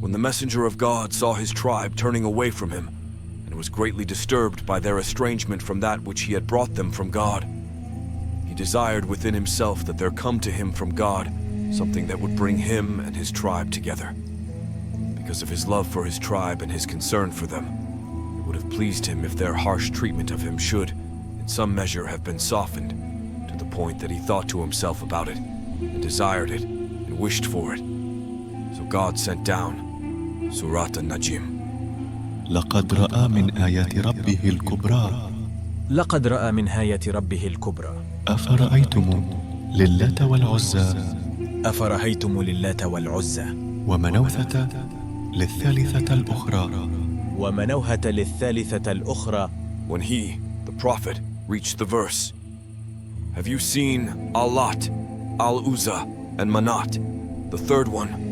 When the messenger of God saw his tribe turning away from him, and was greatly disturbed by their estrangement from that which he had brought them from God, he desired within himself that there come to him from God something that would bring him and his tribe together. Because of his love for his tribe and his concern for them, it would have pleased him if their harsh treatment of him should, in some measure, have been softened, to the point that he thought to himself about it, and desired it, and wished for it. So God sent down Surat al-Najm. لقد رأى من آيات ربه الكبرى. لقد رأى من آيات ربه الكبرى. أفرأيتم للات والعزى. أفرأيتم للات والعزى. ومنوثة للثالثة الأخرى. ومنوهة للثالثة الأخرى. When he, the prophet, reached the verse, "Have you seen Al-Lat, Al-Uzza, and Manat, the third one?"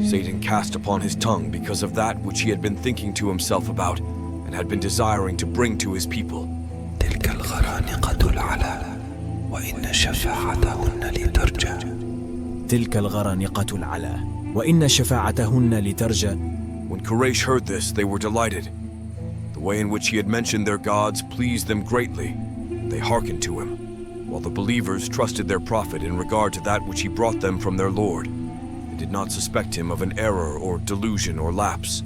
Satan cast upon his tongue because of that which he had been thinking to himself about and had been desiring to bring to his people. تلك الغرانقة العلا وإن شفاعتهن لترجى. تلك الغرانقة العلا وإن شفاعتهن لترجى. When Quraysh heard this, they were delighted. The way in which he had mentioned their gods pleased them greatly. They hearkened to him, while the believers trusted their prophet in regard to that which he brought them from their Lord. They did not suspect him of an error or delusion or lapse.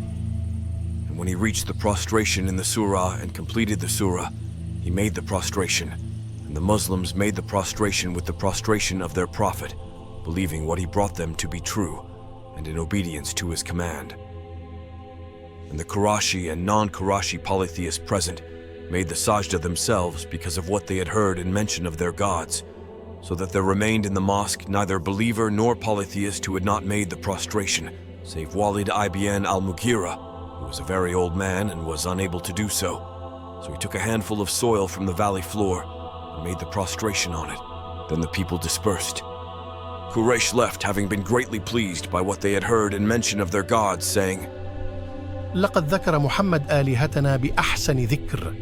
And when he reached the prostration in the surah and completed the surah, he made the prostration, and the Muslims made the prostration with the prostration of their prophet, believing what he brought them to be true, and in obedience to his command. And the Qurayshi and non-Qurayshi polytheists present made the sajda themselves because of what they had heard in mention of their gods, so that there remained in the mosque neither believer nor polytheist who had not made the prostration, save Walid ibn al-Mughira, who was a very old man and was unable to do so. So he took a handful of soil from the valley floor and made the prostration on it. Then the people dispersed. Quraysh left, having been greatly pleased by what they had heard in mention of their gods, saying, لقد ذكر محمد آلهتنا بأحسن ذكر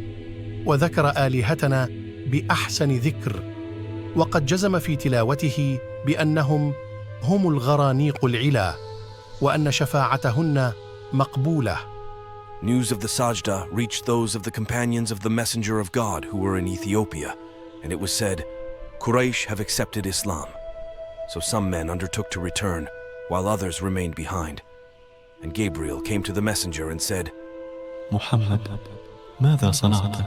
وذكر آلهتنا بأحسن ذكر وقد جزم في تلاوته بأنهم هم الغرانيق العلا وأن شفاعتهن مقبولة. News of the sajda reached those of the companions of the Messenger of God who were in Ethiopia, and it was said, "Quraysh have accepted Islam." So some men undertook to return, while others remained behind. And Gabriel came to the messenger and said, محمد ماذا صنعت؟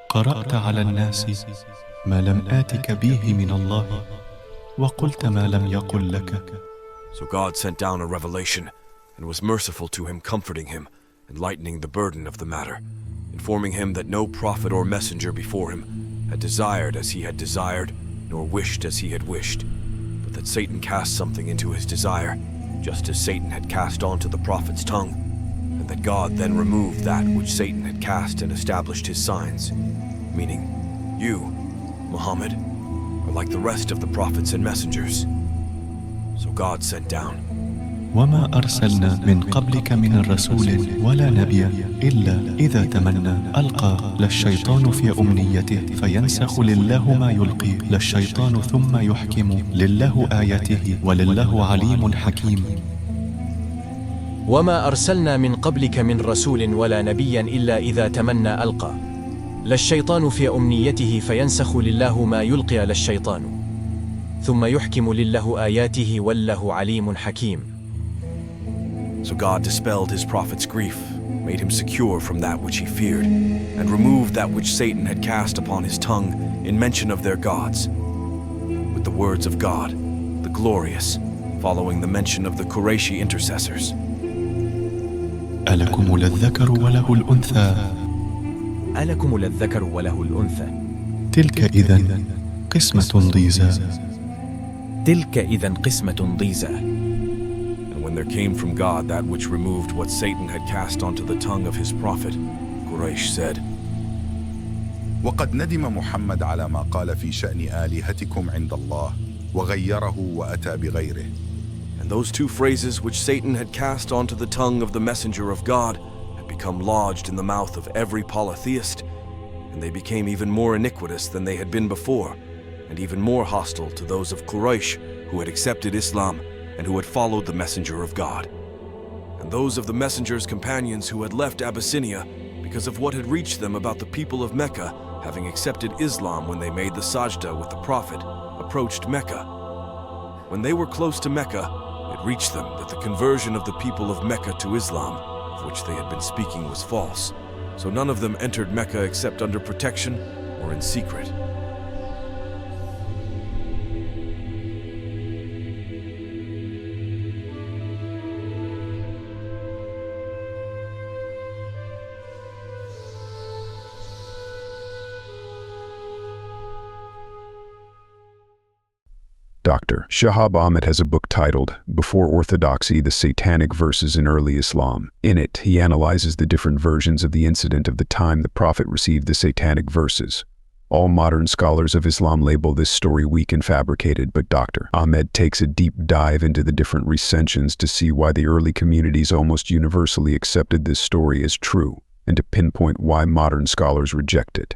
قرأت على الناس ما لم آتك به من الله وقلت ما لم يقل لك. So God sent down a revelation and was merciful to him, comforting him and lightening the burden of the matter, informing him that no prophet or messenger before him had desired as he had desired, nor wished as he had wished, but that Satan cast something into his desire, just as Satan had cast onto the prophet's tongue, and that God then removed that which Satan had cast and established his signs, meaning, you, Muhammad, are like the rest of the prophets and messengers. So God sent down, وما أرسلنا من قبلك من الرسول ولا نبي إلا إذا تمنى ألقى للشيطان في أمنيته فينسخ لله ما يلقي للشيطان ثم يحكم لله آياته ولله عليم حكيم. وما أرسلنا من قبلك من رسول ولا نبي إلا إذا تمنى ألقى للشيطان في أمنيته فينسخ لله ما يلقي للشيطان ثم يحكم لله آياته والله عليم حكيم. So God dispelled his prophet's grief, made him secure from that which he feared, and removed that which Satan had cast upon his tongue in mention of their gods, with the words of God, the glorious, following the mention of the Qurayshi intercessors. ألكم الذكر وله الأنثى. ألكم الذكر وله الأنثى. تلك إذن قسمة ضيزى. تلك إذن قسمة ضيزى. When there came from God that which removed what Satan had cast onto the tongue of his prophet, Quraysh said, وقد ندم محمد على ما قال في شأن آلهتكم عند الله وغيره وأتى بغيره. And those two phrases which Satan had cast onto the tongue of the messenger of God had become lodged in the mouth of every polytheist, and they became even more iniquitous than they had been before, and even more hostile to those of Quraysh who had accepted Islam and who had followed the messenger of God. and those of the messenger's companions who had left Abyssinia because of what had reached them about the people of Mecca having accepted Islam when they made the sajda with the Prophet, approached Mecca. When they were close to Mecca, it reached them that the conversion of the people of Mecca to Islam, of which they had been speaking, was false. So none of them entered Mecca except under protection or in secret. Dr. Shahab Ahmed has a book titled Before Orthodoxy, the Satanic Verses in Early Islam. In it, he analyzes the different versions of the incident of the time the Prophet received the Satanic Verses. All modern scholars of Islam label this story weak and fabricated, but Dr. Ahmed takes a deep dive into the different recensions to see why the early communities almost universally accepted this story as true, and to pinpoint why modern scholars reject it.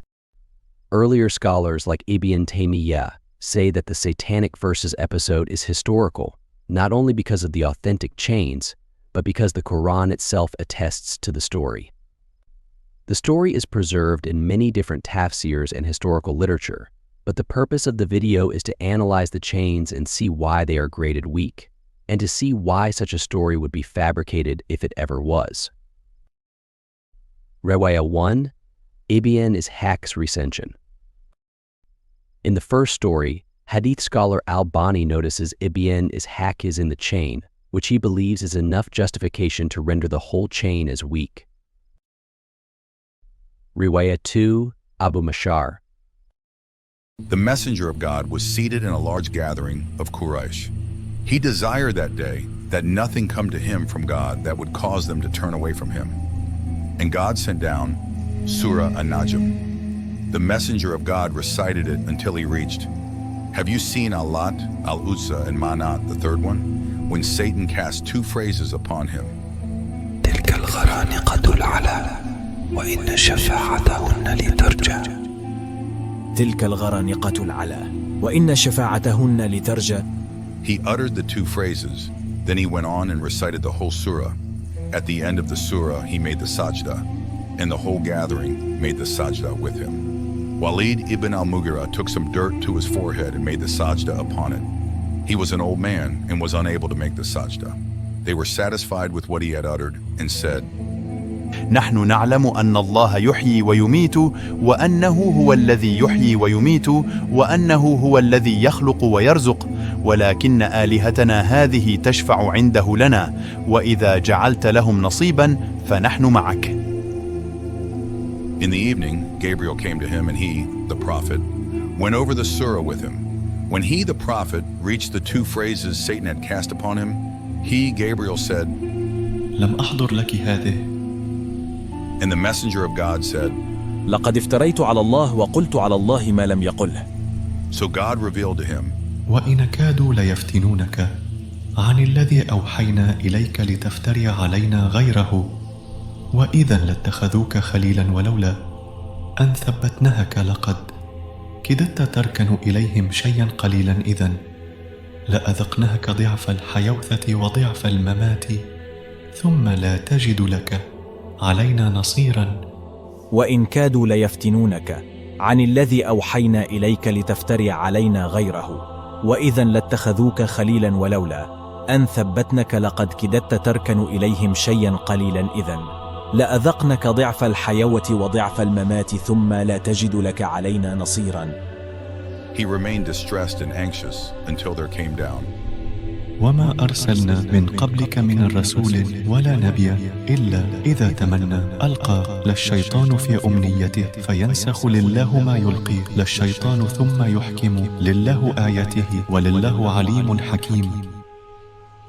Earlier scholars like Ibn Taymiyyah say that the Satanic Verses episode is historical, not only because of the authentic chains, but because the Quran itself attests to the story. The story is preserved in many different tafsirs and historical literature, but the purpose of the video is to analyze the chains and see why they are graded weak, and to see why such a story would be fabricated if it ever was. Riwayah 1, Ibn Ishaq's recension. In the first story, Hadith scholar al-Bani notices Ibn Ishaq is in the chain, which he believes is enough justification to render the whole chain as weak. Riwayah 2, Abu Mashar. The messenger of God was seated in a large gathering of Quraysh. He desired that day that nothing come to him from God that would cause them to turn away from him. And God sent down Surah An-Najm. The messenger of God recited it until he reached, "Have you seen Al-Lat, Al-Uzza, and Manat, the third one?" When Satan cast two phrases upon him. تلك الغرانقة العلا وإن شفاعتهن لترجى. تلك الغرانقة العلا وإن شفاعتهن لترجى. He uttered the two phrases, then he went on and recited the whole surah. At the end of the surah, he made the sajda, and the whole gathering made the sajda with him. Walid ibn al-Mughira took some dirt to his forehead and made the sajda upon it. He was an old man and was unable to make the sajda. They were satisfied with what he had uttered and said, نحن نعلم أن الله يحيي ويميت وأنه هو الذي يحيي ويميت وأنه هو الذي يخلق ويرزق ولكن آلهتنا هذه تشفع عنده لنا وإذا جعلت لهم نصيبا فنحن معك. In the evening, Gabriel came to him and he, the prophet, went over the surah with him. When he, the prophet, reached the two phrases Satan had cast upon him, he, Gabriel, said, لم أحضر لك هذه. And the messenger of God said, لقد افتريت على الله وقلت على الله ما لم يقله. So God revealed to him, وإن كادوا ليفتنونك عن الذي أوحينا إليك لتفتري علينا غيره وإذا لاتخذوك خليلا ولولا أن ثبتناك لقد كدت تركن إليهم شيئا قليلا إذن لأذقناك ضعف الحيوثة وضعف الممات ثم لا تجد لك علينا نصيرا. وإن كادوا ليفتنونك عن الذي أوحينا إليك لتفتري علينا غيره وإذا لاتخذوك خليلا ولولا أن ثبتنك لقد كدت تركن إليهم شيئا قليلا إذن لأذقنك ضعف الحيوة وضعف الممات ثم لا تجد لك علينا نصيرا. He remained distressed and anxious until there came down, وما أرسلنا من قبلك من رسول ولا نبي إلا إذا تمنى ألقى للشيطان في أمنيته فينسخ لله ما يلقي للشيطان ثم يحكم لله آياته ولله عليم حكيم.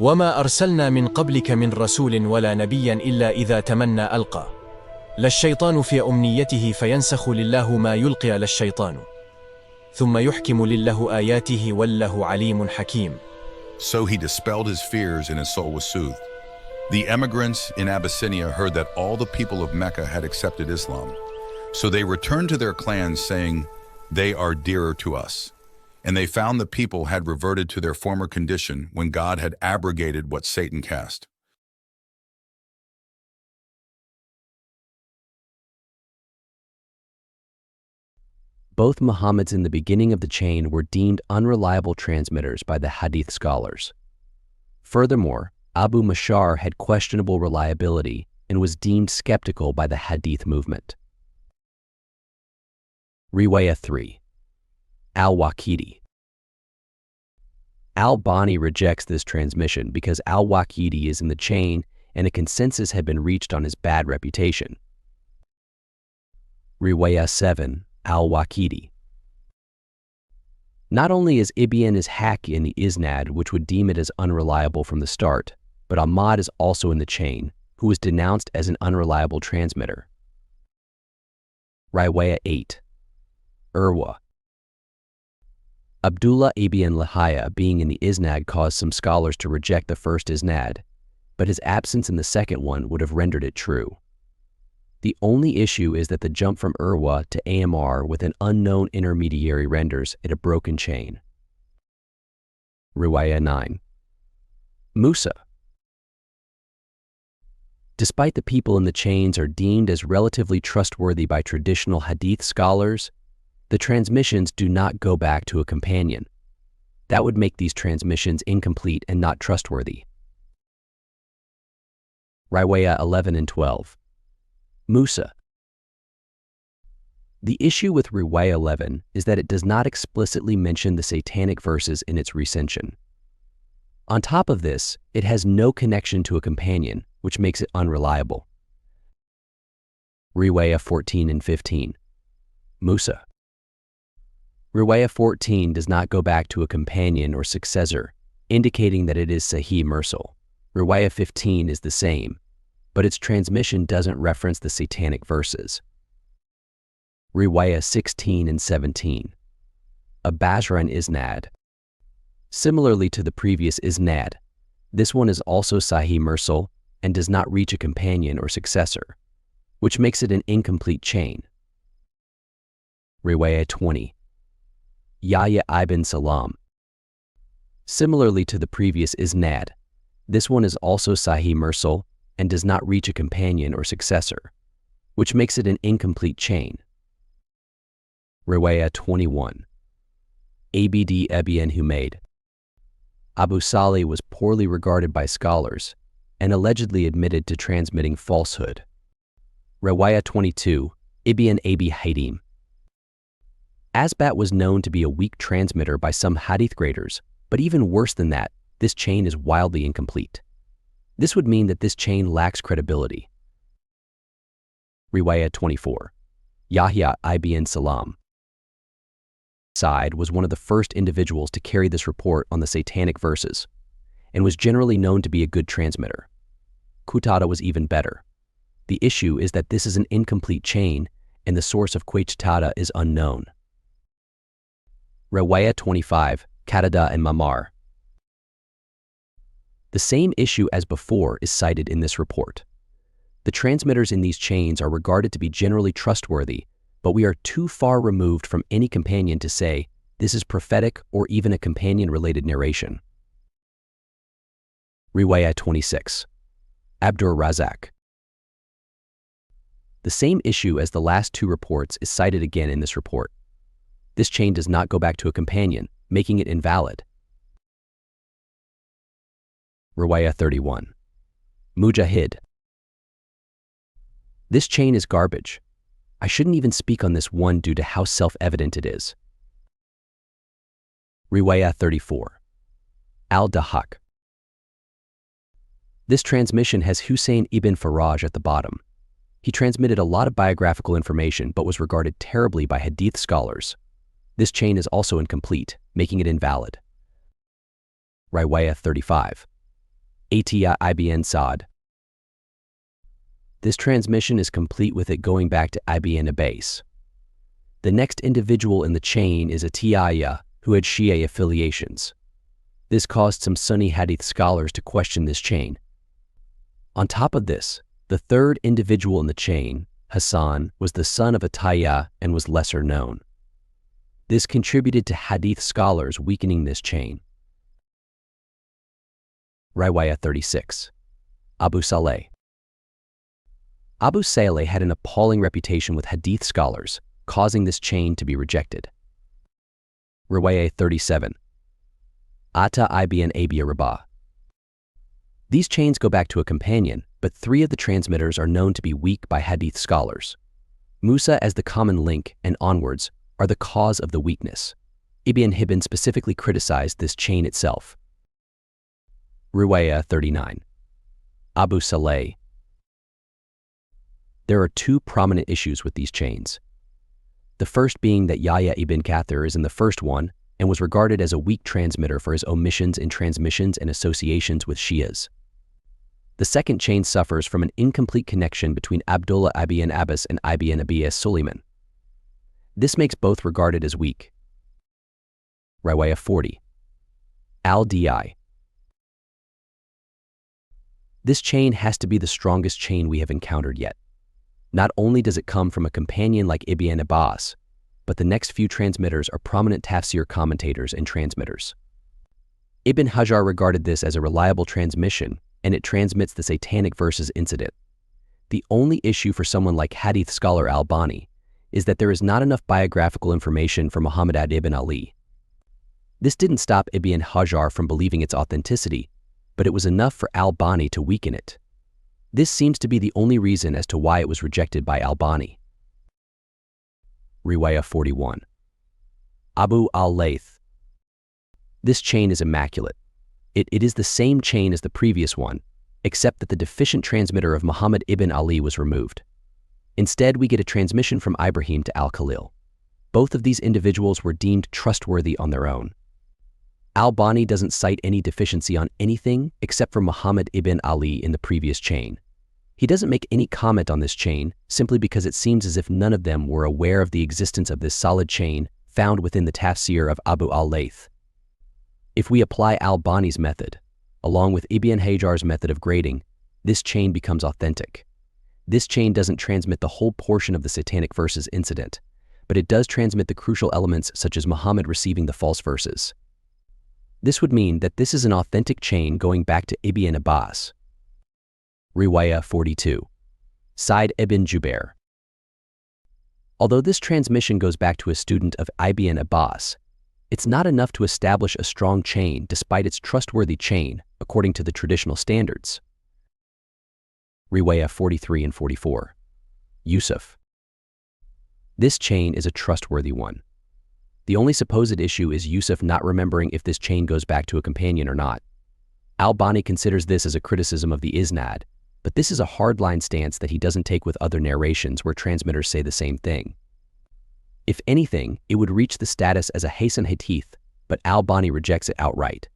وما أرسلنا من قبلك من رسول ولا نبي إلا إذا تمنى ألقى للشيطان في أمنيته فينسخ لله ما يلقي للشيطان ثم يحكم لله آياته والله عليم حكيم. So he dispelled his fears and his soul was soothed. The emigrants in Abyssinia heard that all the people of Mecca had accepted Islam. So they returned to their clans saying, "They are dearer to us." And they found the people had reverted to their former condition when God had abrogated what Satan cast. both Muhammads in the beginning of the chain were deemed unreliable transmitters by the Hadith scholars. Furthermore, Abu Mashar had questionable reliability and was deemed skeptical by the Hadith movement. Riwayah 3. Al-Waqidi. Al-Bani rejects this transmission because Al-Waqidi is in the chain and a consensus had been reached on his bad reputation. Riwayah 7. Al-Waqidi. Not only is Ibn Ishaq in the Isnad, which would deem it as unreliable from the start, but Ahmad is also in the chain, who was denounced as an unreliable transmitter. Riwayah 8. Urwa. Abdullah ibn Lahaya being in the Isnad caused some scholars to reject the first Isnad, but his absence in the second one would have rendered it true. The only issue is that the jump from Urwa to AMR with an unknown intermediary renders it a broken chain. Riwayah 9. Musa. Despite the people in the chains are deemed as relatively trustworthy by traditional Hadith scholars, the transmissions do not go back to a companion. That would make these transmissions incomplete and not trustworthy. Riwayah 11 and 12. Musa. The issue with Riwayah 11 is that it does not explicitly mention the Satanic verses in its recension. On top of this, it has no connection to a companion, which makes it unreliable. Riwayah 14 and 15. Musa. Riwayah 14 does not go back to a companion or successor, indicating that it is Sahih Mursal. Riwayah 15 is the same, but its transmission doesn't reference the Satanic verses. Riwayah 16 and 17. A Basra and Isnad. Similarly to the previous Isnad, this one is also Sahih Mursal and does not reach a companion or successor, which makes it an incomplete chain. Riwayah 20. Yahya ibn Salam. Similarly to the previous Isnad, this one is also Sahih Mursal and does not reach a companion or successor, which makes it an incomplete chain. Riwayah 21. Abd ibn Humayd. Abu Salih was poorly regarded by scholars and allegedly admitted to transmitting falsehood. Riwayah 22. Ibn Abi Haydim. Asbat was known to be a weak transmitter by some hadith graders, but even worse than that, this chain is wildly incomplete. This would mean that this chain lacks credibility. Riwayah 24. Yahya ibn Salam. Sa'id was one of the first individuals to carry this report on the Satanic verses, and was generally known to be a good transmitter. Qatada was even better. The issue is that this is an incomplete chain, and the source of Qatada is unknown. Riwayah 25, Qatada and Mamar. The same issue as before is cited in this report. The transmitters in these chains are regarded to be generally trustworthy, but we are too far removed from any companion to say this is prophetic or even a companion-related narration. Riwayah 26. Abdur Razak. The same issue as the last two reports is cited again in this report. This chain does not go back to a companion, making it invalid. Riwayah 31. Mujahid. This chain is garbage. I shouldn't even speak on this one due to how self-evident it is. Riwayah 34. Al-Dahak. This transmission has Hussein ibn Faraj at the bottom. He transmitted a lot of biographical information but was regarded terribly by Hadith scholars. This chain is also incomplete, making it invalid. Riwayah 35. Atiyah ibn Sa'd. This transmission is complete with it going back to ibn Abbas. The next individual in the chain is Atiyah, who had Shia affiliations. This caused some Sunni Hadith scholars to question this chain. On top of this, the third individual in the chain, Hassan, was the son of Atiyah and was lesser known. This contributed to Hadith scholars weakening this chain. Riwayah 36. Abu Saleh. Abu Saleh had an appalling reputation with Hadith scholars, causing this chain to be rejected. Riwayah 37. Ata ibn Abi Rabah. These chains go back to a companion, but 3 of the transmitters are known to be weak by Hadith scholars. Musa as the common link and onwards are the cause of the weakness. Ibn Hibban specifically criticized this chain itself. Riwayah 39. Abu Saleh. There are 2 prominent issues with these chains. The first being that Yahya ibn Kathir is in the first one and was regarded as a weak transmitter for his omissions in transmissions and associations with Shias. The second chain suffers from an incomplete connection between Abdullah ibn Abbas and ibn Abi as-Sulaiman. This makes both regarded as weak. Riwayah 40. Al-Di. This chain has to be the strongest chain we have encountered yet. Not only does it come from a companion like Ibn Abbas, but the next few transmitters are prominent tafsir commentators and transmitters. Ibn Hajar regarded this as a reliable transmission, and it transmits the Satanic Verses incident. The only issue for someone like Hadith scholar Al-Bani is that there is not enough biographical information for Muhammad ibn Ali. This didn't stop Ibn Hajar from believing its authenticity, but it was enough for Al-Bani to weaken it. This seems to be the only reason as to why it was rejected by Al-Bani. Riwayah 41. Abu al-Layth. This chain is immaculate. It is the same chain as the previous one, except that the deficient transmitter of Muhammad ibn Ali was removed. Instead, we get a transmission from Ibrahim to Al-Khalil. Both of these individuals were deemed trustworthy on their own. Al-Bani doesn't cite any deficiency on anything except for Muhammad ibn Ali in the previous chain. He doesn't make any comment on this chain simply because it seems as if none of them were aware of the existence of this solid chain found within the tafsir of Abu al-Layth. If we apply Al-Bani's method, along with Ibn Hajar's method of grading, this chain becomes authentic. This chain doesn't transmit the whole portion of the Satanic Verses incident, but it does transmit the crucial elements such as Muhammad receiving the false verses. This would mean that this is an authentic chain going back to Ibn Abbas. Riwayah 42. Sa'id ibn Jubair. Although this transmission goes back to a student of Ibn Abbas, it's not enough to establish a strong chain despite its trustworthy chain according to the traditional standards. Riwayah 43 and 44. Yusuf. This chain is a trustworthy one. The only supposed issue is Yusuf not remembering if this chain goes back to a companion or not. Al-Bani considers this as a criticism of the isnad, but this is a hardline stance that he doesn't take with other narrations where transmitters say the same thing. If anything, it would reach the status as a Hasan Hadith, but Al-Bani rejects it outright.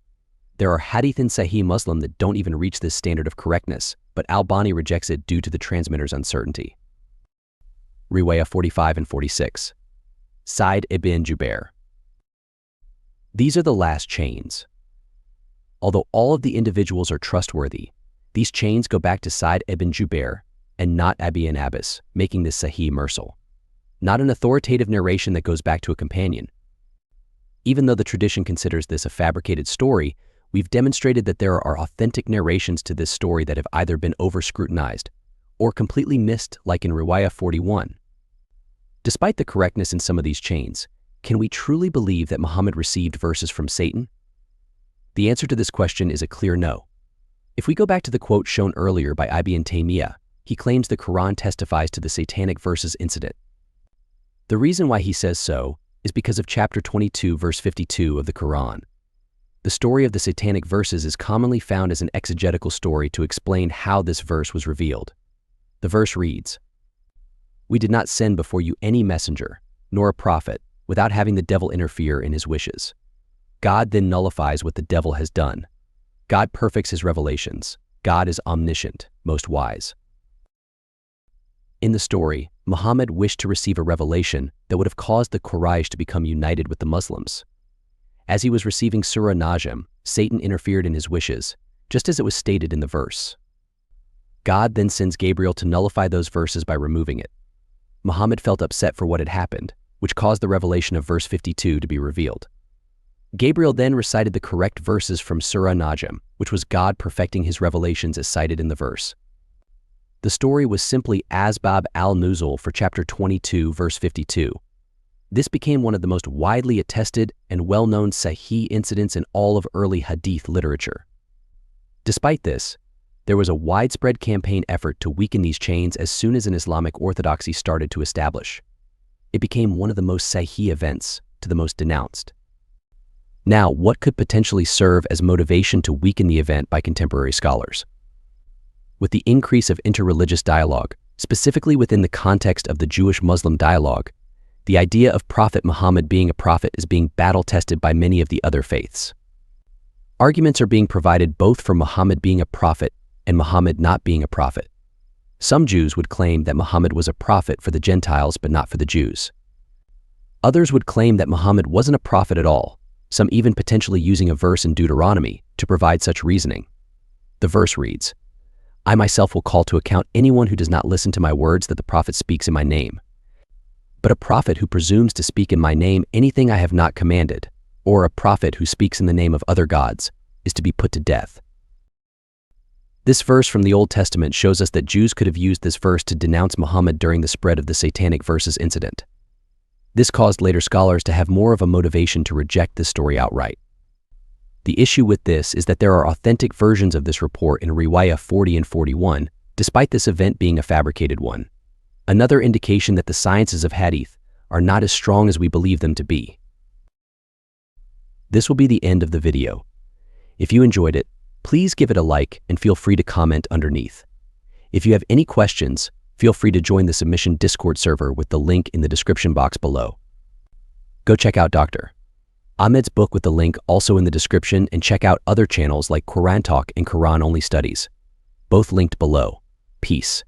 There are Hadith in Sahih Muslim that don't even reach this standard of correctness, but Al-Bani rejects it due to the transmitter's uncertainty. Riwayah 45 and 46. Sa'id ibn Jubair. These are the last chains. Although all of the individuals are trustworthy, these chains go back to Sa'id ibn Jubair and not Ibn Abbas, making this Sahih Mursal. Not an authoritative narration that goes back to a companion. Even though the tradition considers this a fabricated story, we've demonstrated that there are authentic narrations to this story that have either been over-scrutinized or completely missed, like in Riwayah 41. Despite the correctness in some of these chains, can we truly believe that Muhammad received verses from Satan? The answer to this question is a clear no. If we go back to the quote shown earlier by Ibn Taymiyyah, he claims the Quran testifies to the Satanic Verses incident. The reason why he says so is because of chapter 22, verse 52 of the Quran. The story of the Satanic Verses is commonly found as an exegetical story to explain how this verse was revealed. The verse reads, "We did not send before you any messenger, nor a prophet, without having the devil interfere in his wishes. God then nullifies what the devil has done. God perfects his revelations. God is omniscient, most wise." In the story, Muhammad wished to receive a revelation that would have caused the Quraysh to become united with the Muslims. As he was receiving Surah Najm, Satan interfered in his wishes, just as it was stated in the verse. God then sends Gabriel to nullify those verses by removing it. Muhammad felt upset for what had happened, which caused the revelation of verse 52 to be revealed. Gabriel then recited the correct verses from Surah Najm, which was God perfecting his revelations as cited in the verse. The story was simply Asbab al-Nuzul for chapter 22, verse 52, This became one of the most widely attested and well-known Sahih incidents in all of early Hadith literature. Despite this, there was a widespread campaign effort to weaken these chains as soon as an Islamic orthodoxy started to establish. It became one of the most Sahih events to the most denounced. Now, what could potentially serve as motivation to weaken the event by contemporary scholars? With the increase of interreligious dialogue, specifically within the context of the Jewish-Muslim dialogue, the idea of Prophet Muhammad being a prophet is being battle-tested by many of the other faiths. Arguments are being provided both for Muhammad being a prophet and Muhammad not being a prophet. Some Jews would claim that Muhammad was a prophet for the Gentiles but not for the Jews. Others would claim that Muhammad wasn't a prophet at all, some even potentially using a verse in Deuteronomy to provide such reasoning. The verse reads, "I myself will call to account anyone who does not listen to my words that the prophet speaks in my name. But a prophet who presumes to speak in my name anything I have not commanded, or a prophet who speaks in the name of other gods, is to be put to death." This verse from the Old Testament shows us that Jews could have used this verse to denounce Muhammad during the spread of the Satanic Verses incident. This caused later scholars to have more of a motivation to reject this story outright. The issue with this is that there are authentic versions of this report in Riwayah 40 and 41, despite this event being a fabricated one. Another indication that the sciences of Hadith are not as strong as we believe them to be. This will be the end of the video. If you enjoyed it, please give it a like and feel free to comment underneath. If you have any questions, feel free to join the Submission Discord server with the link in the description box below. Go check out Dr. Ahmed's book with the link also in the description, and check out other channels like Quran Talk and Quran Only Studies, both linked below. Peace.